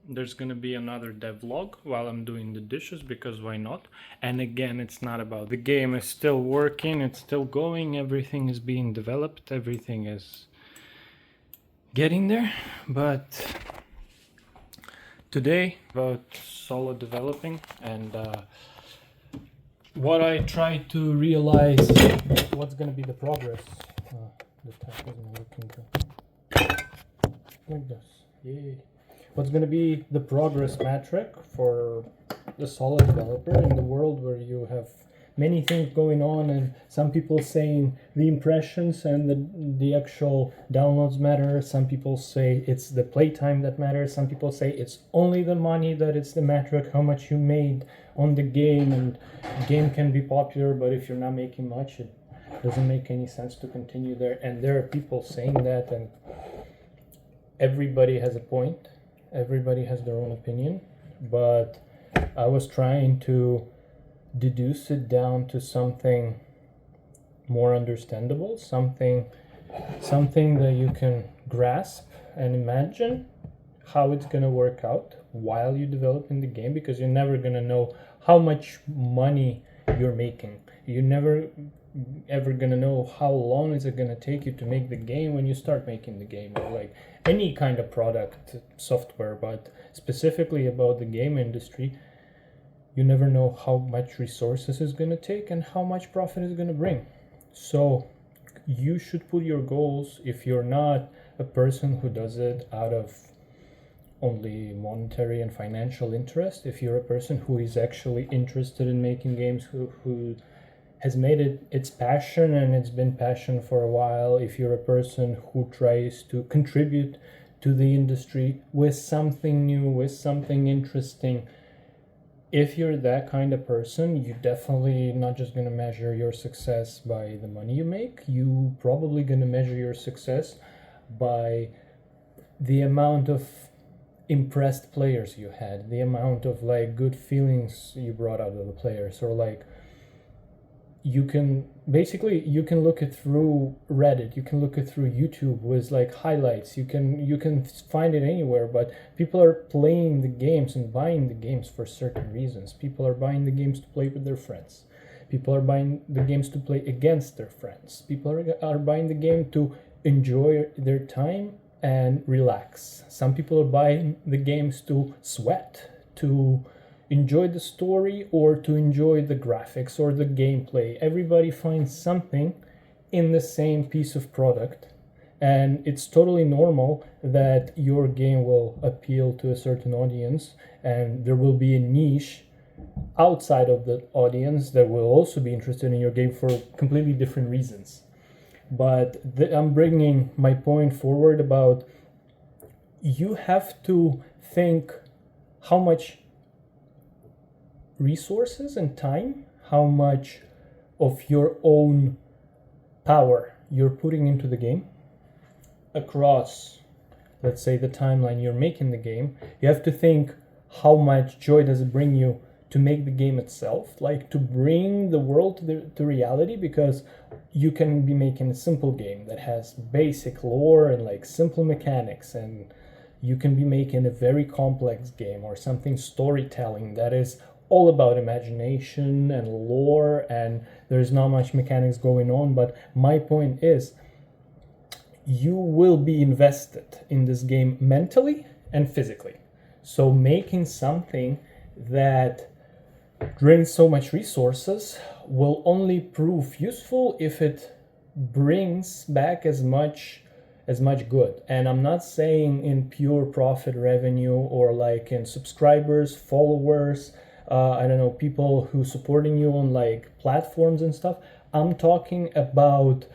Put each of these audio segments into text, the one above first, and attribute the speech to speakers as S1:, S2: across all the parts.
S1: There's gonna be another devlog while I'm doing the dishes, because why not? And again, it's not about the game is still working, it's still going, everything is being developed, everything is getting there. But today about solo developing, and what I try to realize, what's gonna be the progress. The tap isn't working like this. Yay. What's going to be the progress metric for the solo developer in the world where you have many things going on, and some people saying the impressions and the actual downloads matter. Some people say it's the playtime that matters. Some people say it's only the money that it's the metric, how much you made on the game, and the game can be popular, but if you're not making much, it doesn't make any sense to continue there. And there are people saying that, and everybody has a point. Everybody has their own opinion, but I was trying to deduce it down to something more understandable, something that you can grasp and imagine how it's going to work out while you're developing the game, because you're never going to know how much money you're making. You're never ever going to know how long is it going to take you to make the game when you start making the game, or like any kind of product software. But specifically about the game industry, you never know how much resources it's going to take and how much profit it's going to bring. So you should put your goals, if you're not a person who does it out of only monetary and financial interest, if you're a person who is actually interested in making games, who has made it its passion, and it's been passion for a while, if you're a person who tries to contribute to the industry with something new, with something interesting, if you're that kind of person, you're definitely not just going to measure your success by the money you make. You probably going to measure your success by the amount of impressed players you had, the amount of like good feelings you brought out of the players, or like you can look it through Reddit, you can look it through YouTube with like highlights, you can find it anywhere. But people are playing the games and buying the games for certain reasons. People are buying the games to play with their friends. People are buying the games to play against their friends. People are buying the game to enjoy their time and relax. Some people are buying the games to sweat, to enjoy the story, or to enjoy the graphics or the gameplay. Everybody finds something in the same piece of product, and it's totally normal that your game will appeal to a certain audience, and there will be a niche outside of the audience that will also be interested in your game for completely different reasons. But I'm bringing my point forward about, you have to think how much resources and time, how much of your own power you're putting into the game across, let's say, the timeline you're making the game. You have to think, how much joy does it bring you to make the game itself, like to bring the world to reality, because you can be making a simple game that has basic lore and like simple mechanics, and you can be making a very complex game or something storytelling that is all about imagination and lore, and there's not much mechanics going on. But my point is, you will be invested in this game mentally and physically. So making something that drains so much resources will only prove useful if it brings back as much good. And I'm not saying in pure profit revenue, or like in subscribers, followers, I don't know, people who supporting you on like platforms and stuff. I'm talking about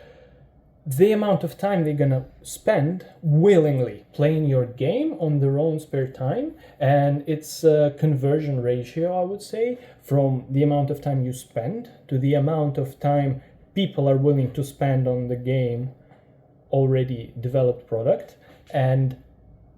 S1: the amount of time they're gonna spend willingly playing your game on their own spare time. And it's a conversion ratio, I would say, from the amount of time you spend to the amount of time people are willing to spend on the game already developed product. And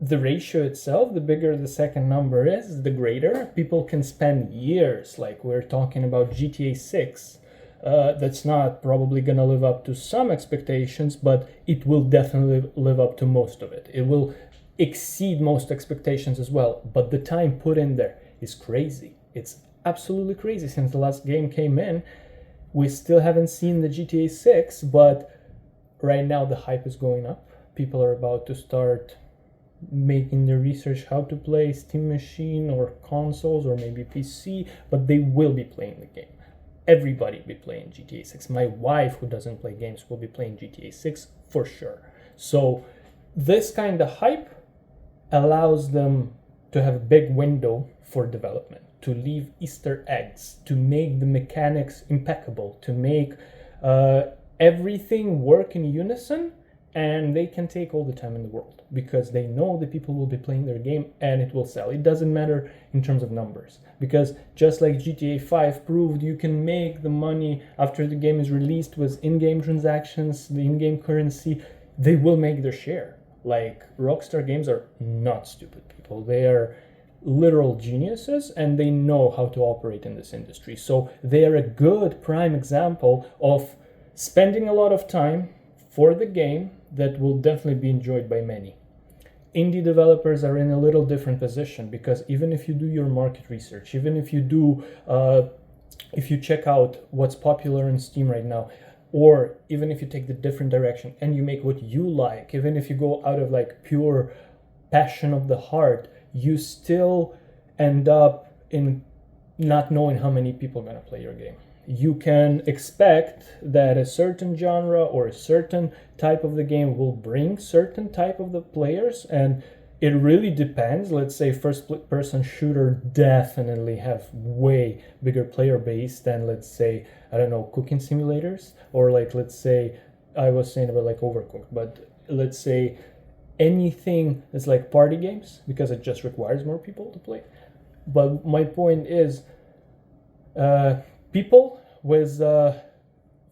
S1: the ratio itself, the bigger the second number is, the greater. People can spend years, like we're talking about GTA 6. That's not probably going to live up to some expectations, but it will definitely live up to most of it. It will exceed most expectations as well. But the time put in there is crazy. It's absolutely crazy. Since the last game came in, we still haven't seen the GTA 6, but right now the hype is going up. People are about to start making their research how to play Steam Machine or consoles or maybe PC, but they will be playing the game. Everybody will be playing GTA 6. My wife, who doesn't play games, will be playing GTA 6 for sure. So this kind of hype allows them to have a big window for development, to leave Easter eggs, to make the mechanics impeccable, to make everything work in unison, and they can take all the time in the world because they know that people will be playing their game and it will sell. It doesn't matter in terms of numbers, because just like GTA 5 proved, you can make the money after the game is released with in-game transactions, the in-game currency. They will make their share. Like, Rockstar Games are not stupid people. They are literal geniuses and they know how to operate in this industry. So they are a good prime example of spending a lot of time for the game that will definitely be enjoyed by many. Indie developers are in a little different position, because even if you do your market research, even if you do, if you check out what's popular in Steam right now, or even if you take the different direction and you make what you like, even if you go out of like pure passion of the heart, you still end up in not knowing how many people are going to play your game. You can expect that a certain genre or a certain type of the game will bring certain type of the players, and it really depends. Let's say first person shooter definitely have way bigger player base than, let's say, I don't know, cooking simulators, or like, let's say, I was saying about like Overcooked, but let's say anything that's like party games, because it just requires more people to play. But my point is, people with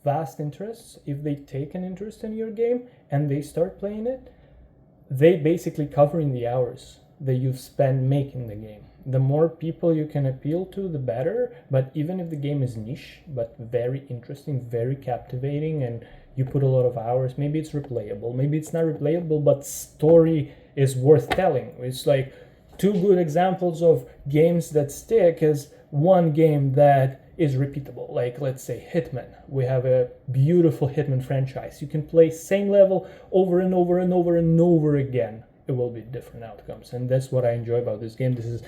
S1: vast interests, if they take an interest in your game and they start playing it, they basically covering the hours that you've spent making the game. The more people you can appeal to, the better. But even if the game is niche, but very interesting, very captivating, and you put a lot of hours, maybe it's replayable, maybe it's not replayable, but story is worth telling. It's like two good examples of games that stick is one game that is repeatable, like let's say Hitman. We have a beautiful Hitman franchise. You can play same level over and over and over and over again. It will be different outcomes, and that's what I enjoy about this game. This is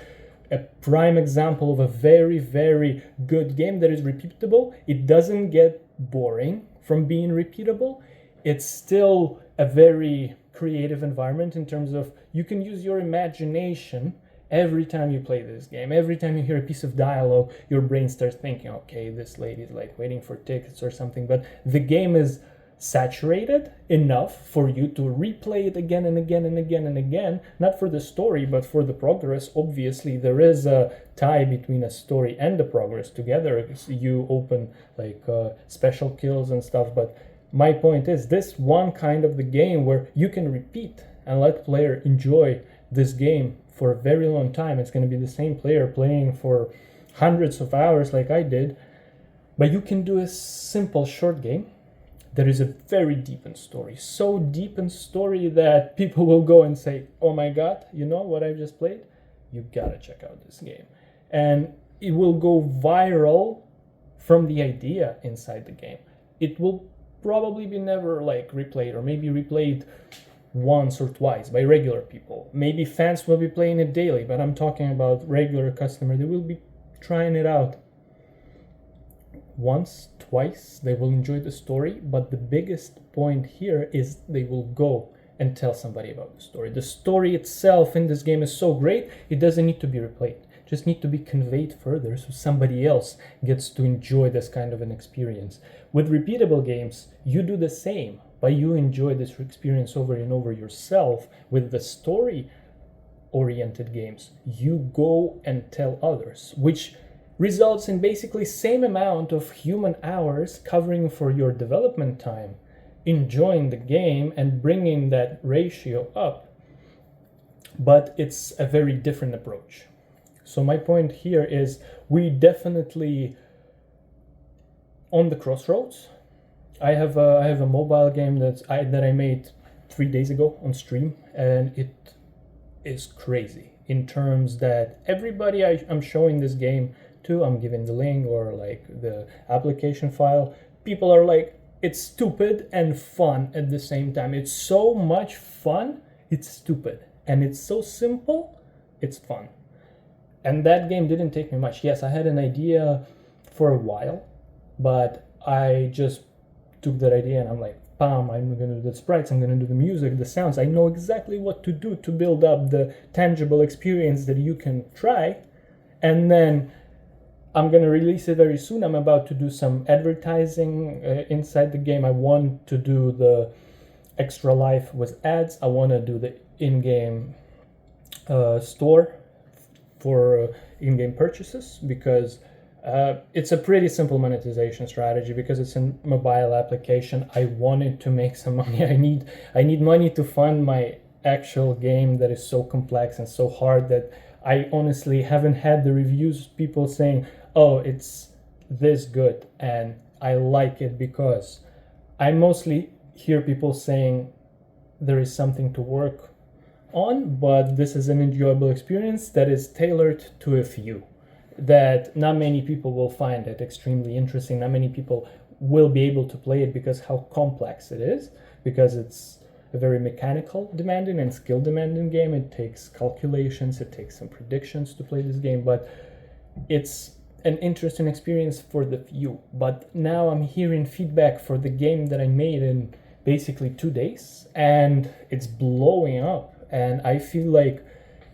S1: a prime example of a very, very good game that is repeatable. It doesn't get boring from being repeatable. It's still a very creative environment in terms of you can use your imagination. Every time you play this game, every time you hear a piece of dialogue, your brain starts thinking, okay, this lady's like waiting for tickets or something. But the game is saturated enough for you to replay it again and again and again and again, not for the story, but for the progress. Obviously, there is a tie between a story and the progress together. You open like special kills and stuff. But my point is, this one kind of the game where you can repeat and let player enjoy this game for a very long time. It's going to be the same player playing for hundreds of hours like I did, but you can do a simple short game that is a very deep in story, so deep in story that people will go and say, oh my god, you know what I just played? You gotta check out this game. And it will go viral from the idea inside the game. It will probably be never like replayed, or maybe replayed once or twice by regular people. Maybe fans will be playing it daily, but I'm talking about regular customer. They will be trying it out once, twice. They will enjoy the story, but the biggest point here is they will go and tell somebody about the story. The story itself in this game is so great, it doesn't need to be replayed. It just need to be conveyed further so somebody else gets to enjoy this kind of an experience. With repeatable games, you do the same. But you enjoy this experience over and over yourself. With the story-oriented games, you go and tell others, which results in basically same amount of human hours covering for your development time, enjoying the game and bringing that ratio up. But it's a very different approach. So my point here is we definitely on the crossroads. I have a mobile game that I made 3 days ago on stream, and it is crazy in terms that everybody I'm showing this game to, I'm giving the link or like the application file, people are like, it's stupid and fun at the same time. It's so much fun, it's stupid, and it's so simple, it's fun. And that game didn't take me much. Yes, I had an idea for a while, but I just took that idea and I'm like, bam, I'm gonna do the sprites, I'm gonna do the music, the sounds. I know exactly what to do to build up the tangible experience that you can try. And then I'm gonna release it very soon. I'm about to do some advertising inside the game. I want to do the extra life with ads. I want to do the in-game store for in-game purchases, because it's a pretty simple monetization strategy because it's a mobile application. I wanted to make some money. I need money to fund my actual game that is so complex and so hard that I honestly haven't had the reviews, people saying, oh, it's this good and I like it, because I mostly hear people saying there is something to work on, but this is an enjoyable experience that is tailored to a few, that not many people will find it extremely interesting. Not many people will be able to play it because how complex it is, because it's a very mechanical demanding and skill demanding game. It takes calculations, it takes some predictions to play this game, but it's an interesting experience for the few. But now I'm hearing feedback for the game that I made in basically 2 days, and it's blowing up. And I feel like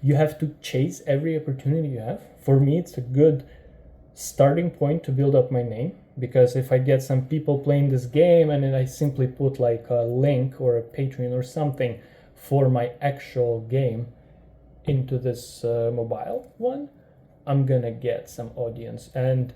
S1: you have to chase every opportunity you have. For me, it's a good starting point to build up my name, because if I get some people playing this game and then I simply put like a link or a Patreon or something for my actual game into this mobile one, I'm gonna get some audience, and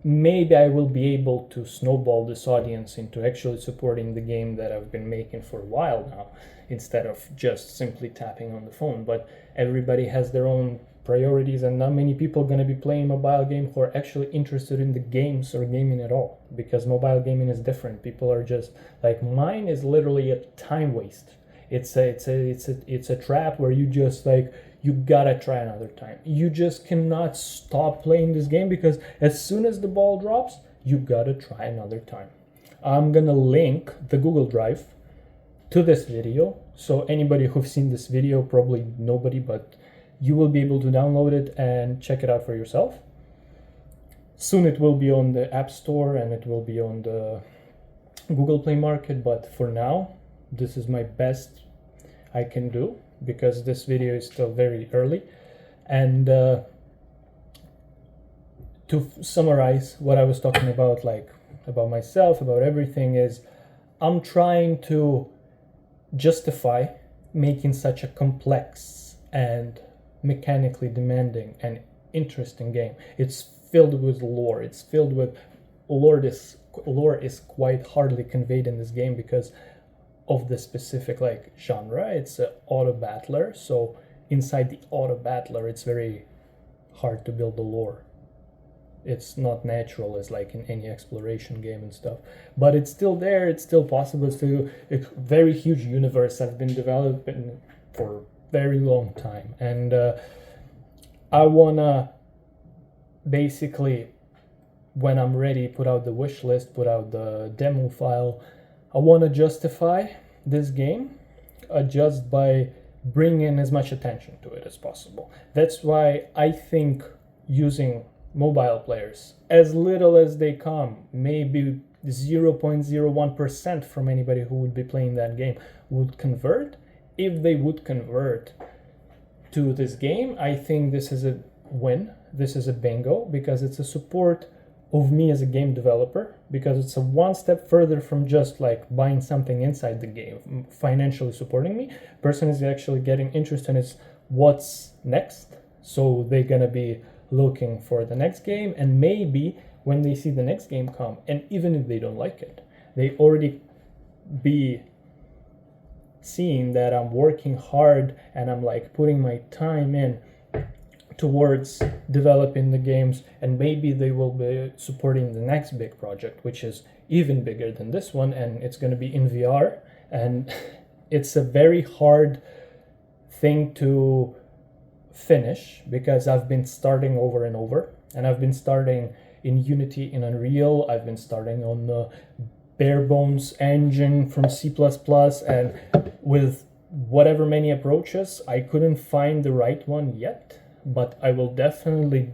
S1: maybe I will be able to snowball this audience into actually supporting the game that I've been making for a while now, instead of just simply tapping on the phone. But everybody has their own priorities, and not many people are going to be playing mobile game who are actually interested in the games or gaming at all, because mobile gaming is different. People are just like, mine is literally a time waste. It's a trap where you just like, you gotta try another time. You just cannot stop playing this game, because as soon as the ball drops, you gotta try another time. I'm gonna link the Google Drive to this video, so anybody who's seen this video, probably nobody, but you will be able to download it and check it out for yourself. Soon it will be on the App Store and it will be on the Google Play Market, but for now, this is my best I can do, because this video is still very early. And to summarize what I was talking about, like about myself, about everything, is I'm trying to justify making such a complex and mechanically demanding and interesting game. It's filled with lore. It's filled with lore. This lore is quite hardly conveyed in this game because of the specific like genre. It's an auto battler, so inside the auto battler it's very hard to build the lore. It's not natural as like in any exploration game and stuff, but it's still there. It's still possible. It's still a very huge universe I've been developing for a very long time, and I wanna basically, when I'm ready, put out the wish list, put out the demo file. I want to justify this game just by bringing as much attention to it as possible. That's why I think using mobile players, as little as they come, maybe 0.01% from anybody who would be playing that game would convert. If they would convert to this game, I think this is a win. This is a bingo, because it's a support of me as a game developer, because it's a one step further from just like buying something inside the game, financially supporting me. Person is actually getting interested in what's next, so they're gonna be looking for the next game, and maybe when they see the next game come, and even if they don't like it, they already be seeing that I'm working hard and I'm like putting my time in towards developing the games, and maybe they will be supporting the next big project, which is even bigger than this one, and it's going to be in VR. And it's a very hard thing to finish, because I've been starting over and over, and I've been starting in Unity, in Unreal, I've been starting on the bare bones engine from C++, and with whatever many approaches, I couldn't find the right one yet, but I will definitely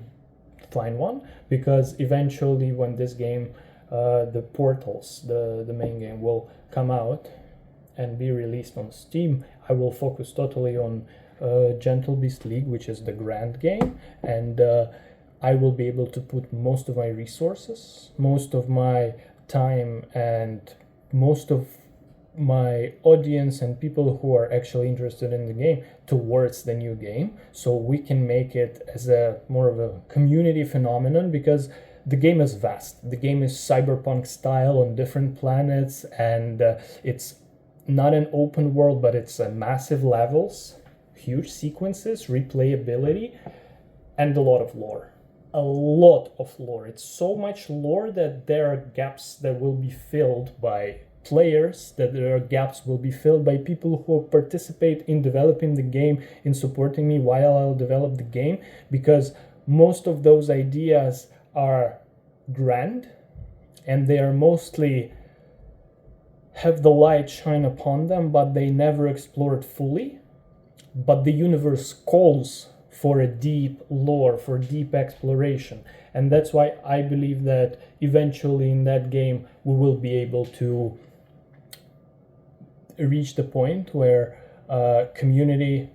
S1: find one, because eventually when this game, the Portals, the main game, will come out and be released on Steam, I will focus totally on Gentle Beast League, which is the grand game, and I will be able to put most of my resources, most of my time, and most of my audience and people who are actually interested in the game towards the new game, so we can make it as a more of a community phenomenon, because the game is vast. The game is cyberpunk style on different planets, and it's not an open world, but it's massive levels, huge sequences, replayability, and a lot of lore. A lot of lore. It's so much lore that there are gaps that will be filled by players, that there are gaps will be filled by people who participate in developing the game, in supporting me while I'll develop the game, because most of those ideas are grand, and they are mostly have the light shine upon them, but they never explored fully. But the universe calls for a deep lore, for deep exploration. And that's why I believe that eventually in that game we will be able to reach the point where community,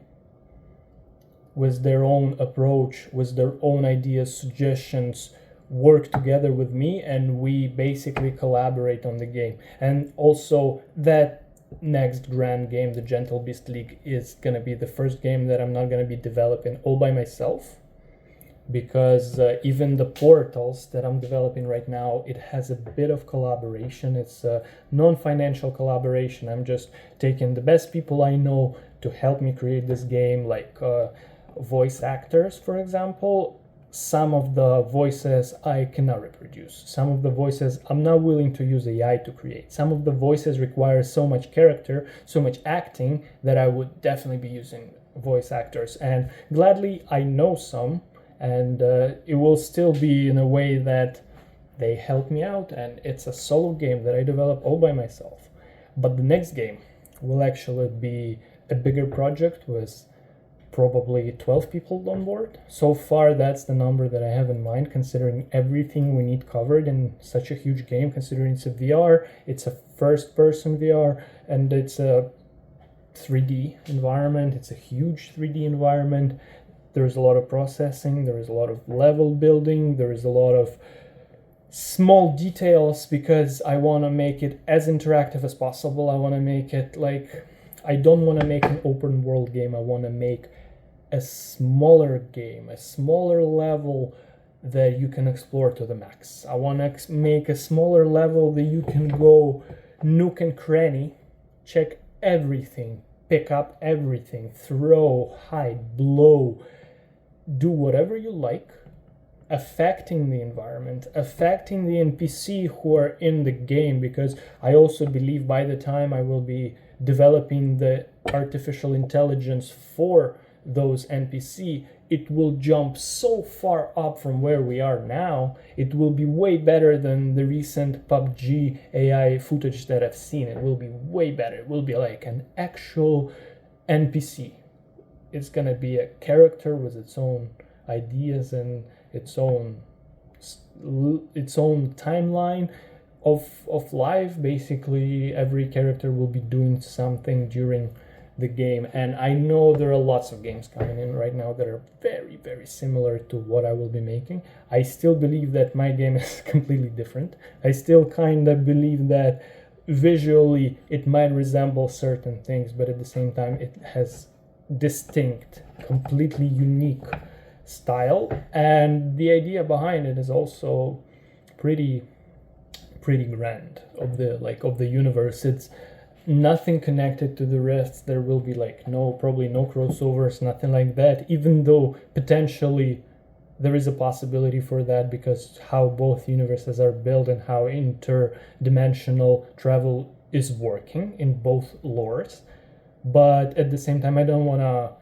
S1: with their own approach, with their own ideas, suggestions, work together with me, and we basically collaborate on the game. And also that next grand game, the Gentle Beast League, is going to be the first game that I'm not going to be developing all by myself, because even the Portals that I'm developing right now, it has a bit of collaboration. It's a non-financial collaboration. I'm just taking the best people I know to help me create this game, like voice actors, for example. Some of the voices I cannot reproduce. Some of the voices I'm not willing to use AI to create. Some of the voices require so much character, so much acting, that I would definitely be using voice actors. And gladly I know some, and it will still be in a way that they help me out, and it's a solo game that I develop all by myself. But the next game will actually be a bigger project with probably 12 people on board. So far, that's the number that I have in mind, considering everything we need covered in such a huge game, considering it's a VR, it's a first-person VR, and it's a 3D environment. It's a huge 3D environment. There's a lot of processing, there is a lot of level building, there is a lot of small details, because I want to make it as interactive as possible. I want to make it like, I don't want to make an open world game. I want to make a smaller game, a smaller level that you can explore to the max. I want to make a smaller level that you can go nook and cranny, check everything, pick up everything, throw, hide, blow, do whatever you like, affecting the environment, affecting the NPC who are in the game, because I also believe by the time I will be developing the artificial intelligence for those NPC, it will jump so far up from where we are now. It will be way better than the recent PUBG AI footage that I've seen. It will be way better. It will be like an actual NPC. It's gonna be a character with its own ideas and its own timeline of life. Basically, every character will be doing something during the game, and I know there are lots of games coming in right now that are very, very similar to what I will be making. I still believe that my game is completely different. I still kind of believe that visually it might resemble certain things, but at the same time it has distinct, completely unique style, and the idea behind it is also pretty grand of the universe. It's nothing connected to the rest. There will be probably no crossovers, nothing like that, even though potentially there is a possibility for that, because how both universes are built and how interdimensional travel is working in both lores. but at the same time I don't want to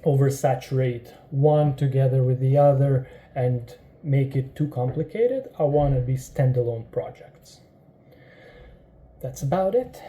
S1: oversaturate one together with the other and make it too complicated. I want to be standalone projects. That's about it.